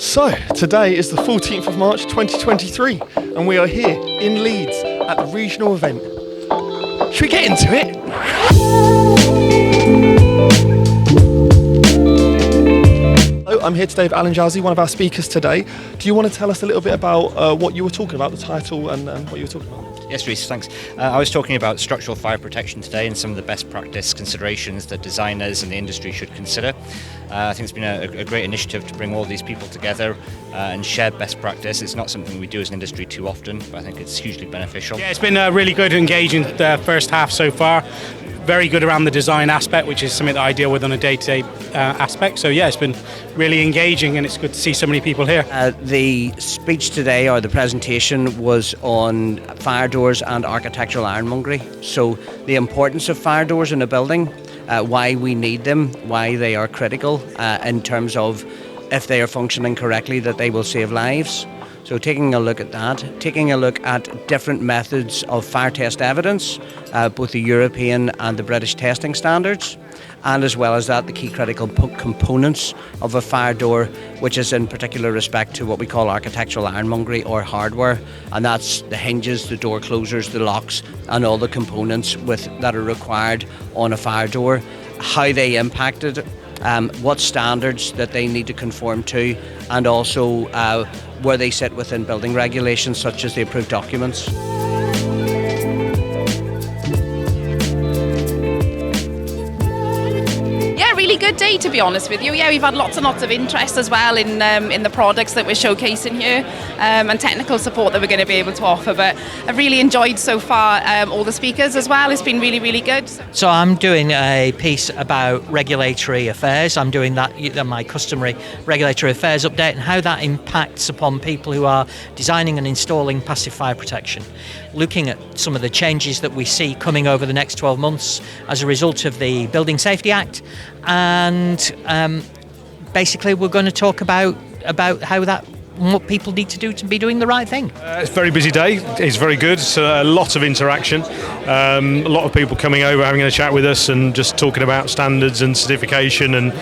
So, today is the 14th of March 2023 and we are here in Leeds at the regional event. Should we get into it? Hello, I'm here today with Alan Jowsey, one of our speakers today. Do you want to tell us a little bit about what you were talking about, the title and what you were talking about? Yes, Reece, thanks. I was talking about structural fire protection today and some of the best practice considerations that designers and the industry should consider. I think it's been a great initiative to bring all these people together and share best practice. It's not something we do as an industry too often, but I think it's hugely beneficial. Yeah, it's been a really good, engaging first half so far. Very good around the design aspect, which is something that I deal with on a day-to-day aspect. So yeah, it's been really engaging and it's good to see so many people here. The speech today, or the presentation, was on fire doors and architectural ironmongery. So the importance of fire doors in a building, why we need them, why they are critical in terms of if they are functioning correctly, that they will save lives. So taking a look at that, taking a look at different methods of fire test evidence, both the European and the British testing standards, and as well as that, the key critical components of a fire door, which is in particular respect to what we call architectural ironmongery or hardware, and that's the hinges, the door closers, the locks, and all the components that are required on a fire door, how they impact it, what standards that they need to conform to, and also where they sit within building regulations such as the approved documents. Really good day, to be honest with you. Yeah, we've had lots and lots of interest as well in the products that we're showcasing here and technical support that we're going to be able to offer. But I've really enjoyed so far all the speakers as well. It's been really, really good. So I'm doing a piece about regulatory affairs. I'm doing that, my customary regulatory affairs update, and how that impacts upon people who are designing and installing passive fire protection. Looking at some of the changes that we see coming over the next 12 months as a result of the Building Safety Act, and basically we're going to talk about how that, what people need to do to be doing the right thing. It's a very busy day. It's very good. It's a lot of interaction. A lot of people coming over, having a chat with us and just talking about standards and certification and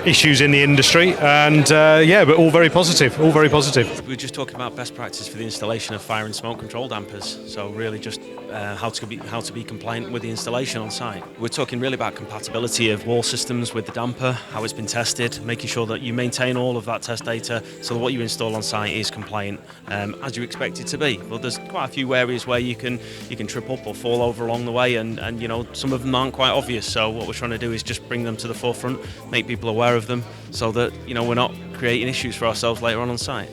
issues in the industry. And yeah, but all very positive. All very positive. We're just talking about best practice for the installation of fire and smoke control dampers. So really just how to be compliant with the installation on site. We're talking really about compatibility of wall systems with the damper, how it's been tested, making sure that you maintain all of that test data so that what you install on site is compliant as you expect it to be. Well, there's quite a few areas where you can trip up or fall over along the way, and you know, some of them aren't quite obvious. So what we're trying to do is just bring them to the forefront, make people aware of them, so that you know we're not creating issues for ourselves later on site.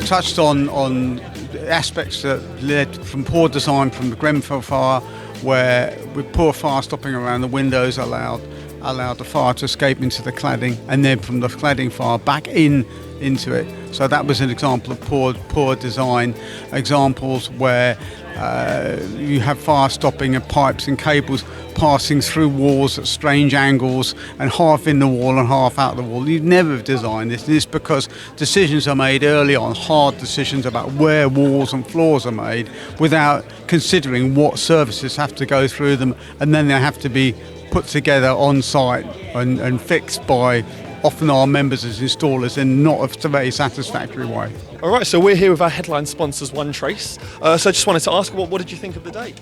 Touched on aspects that led from poor design from the Grenfell fire, where with poor fire stopping around the windows allowed the fire to escape into the cladding, and then from the cladding fire back into it. So that was an example of poor design. Examples where you have fire stopping and pipes and cables passing through walls at strange angles and half in the wall and half out the wall. You'd never have designed this. And it's because decisions are made early on, hard decisions about where walls and floors are made, without considering what services have to go through them, and then they have to be put together on site and fixed by often our members as installers in not a very satisfactory way. All right, so we're here with our headline sponsors, One Trace. So I just wanted to ask, what did you think of the day?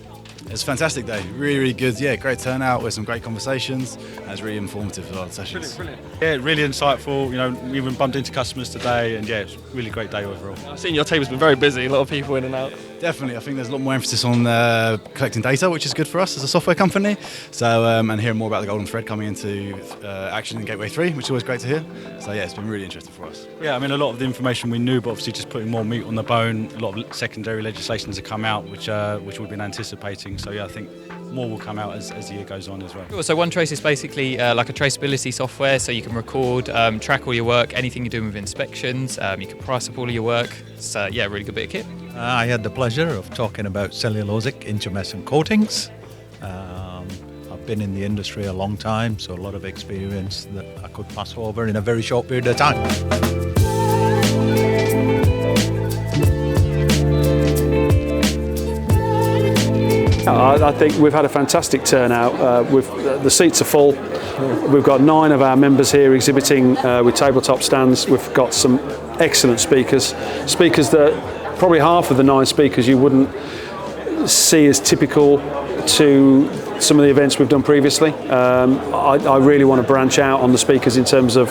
It's a fantastic day, really, really good. Yeah, great turnout with some great conversations. It's really informative for our sessions. Brilliant. Yeah, really insightful. You know, we even bumped into customers today, and yeah, it's a really great day overall. I've seen your table's been very busy, a lot of people in and out. Definitely, I think there's a lot more emphasis on collecting data, which is good for us as a software company. So, and hearing more about the golden thread coming into action in Gateway 3, which is always great to hear. So yeah, it's been really interesting for us. Yeah, I mean, a lot of the information we knew, but obviously just putting more meat on the bone. A lot of secondary legislations have come out, which we've been anticipating. So yeah, I think more will come out as the year goes on as well. Cool. So One Trace is basically like a traceability software, so you can record, track all your work, anything you're doing with inspections, you can price up all of your work. So yeah, really good bit of kit. I had the pleasure of talking about cellulosic intumescent coatings. I've been in the industry a long time, so a lot of experience that I could pass over in a very short period of time. I think we've had a fantastic turnout. The seats are full. We've got 9 of our members here exhibiting with tabletop stands. We've got some excellent speakers that probably half of the 9 speakers you wouldn't see as typical to some of the events we've done previously. I really want to branch out on the speakers in terms of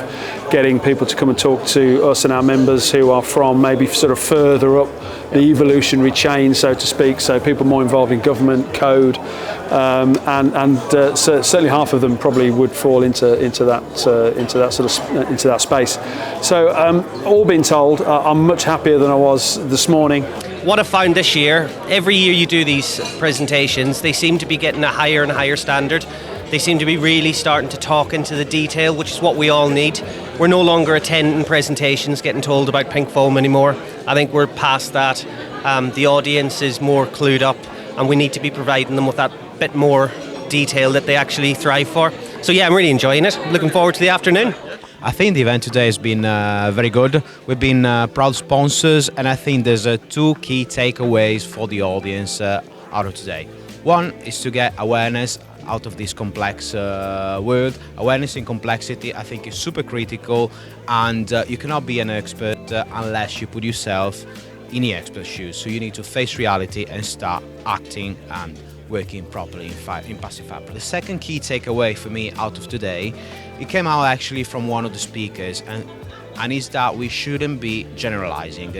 getting people to come and talk to us and our members who are from maybe sort of further up the evolutionary chain, so to speak, so people more involved in government, code, and certainly half of them probably would fall into that space. So all being told, I'm much happier than I was this morning. What I've found this year, every year you do these presentations, they seem to be getting a higher and higher standard. They seem to be really starting to talk into the detail, which is what we all need. We're no longer attending presentations, getting told about pink foam anymore. I think we're past that. The audience is more clued up, and we need to be providing them with that bit more detail that they actually thrive for. So yeah, I'm really enjoying it. Looking forward to the afternoon. I think the event today has been very good. We've been proud sponsors, and I think there's 2 key takeaways for the audience out of today. One is to get awareness out of this complex world. Awareness in complexity, I think, is super critical, and you cannot be an expert unless you put yourself in the expert's shoes. So you need to face reality and start acting and working properly in passive fabric. The second key takeaway for me out of today, it came out actually from one of the speakers, and is that we shouldn't be generalizing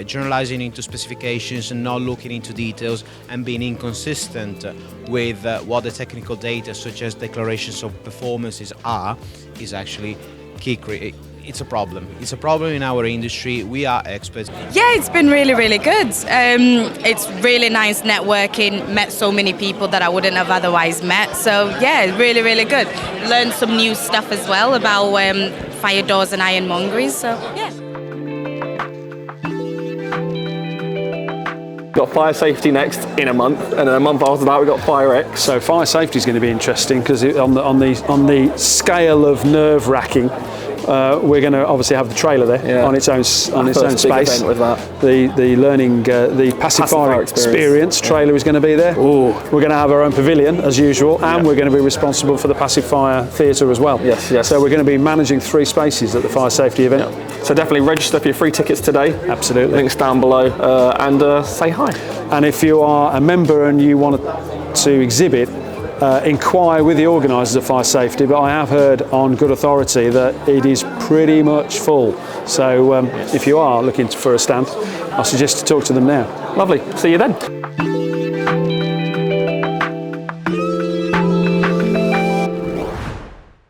into specifications and not looking into details and being inconsistent with what the technical data, such as declarations of performances, are, is actually key. It's a problem. It's a problem in our industry. We are experts. Yeah, it's been really, really good. It's really nice networking. Met so many people that I wouldn't have otherwise met. So yeah, really, really good. Learned some new stuff as well about fire doors and ironmongery. So yeah. Got fire safety next in a month, and then a month after that we've got Fire X. So fire safety is going to be interesting because on the scale of nerve-wracking, we're going to obviously have the trailer there on its own space. With that. The learning, the passive fire experience trailer is going to be there. Ooh. We're going to have our own pavilion as usual, and we're going to be responsible for the passive fire theatre as well. Yes. So we're going to be managing 3 spaces at the fire safety event. Yeah. So definitely register for your free tickets today. Absolutely. Links down below, and say hi. And if you are a member and you want to exhibit, inquire with the organisers of fire safety, but I have heard on good authority that it is pretty much full. So if you are looking for a stand, I suggest to talk to them now. Lovely. See you then.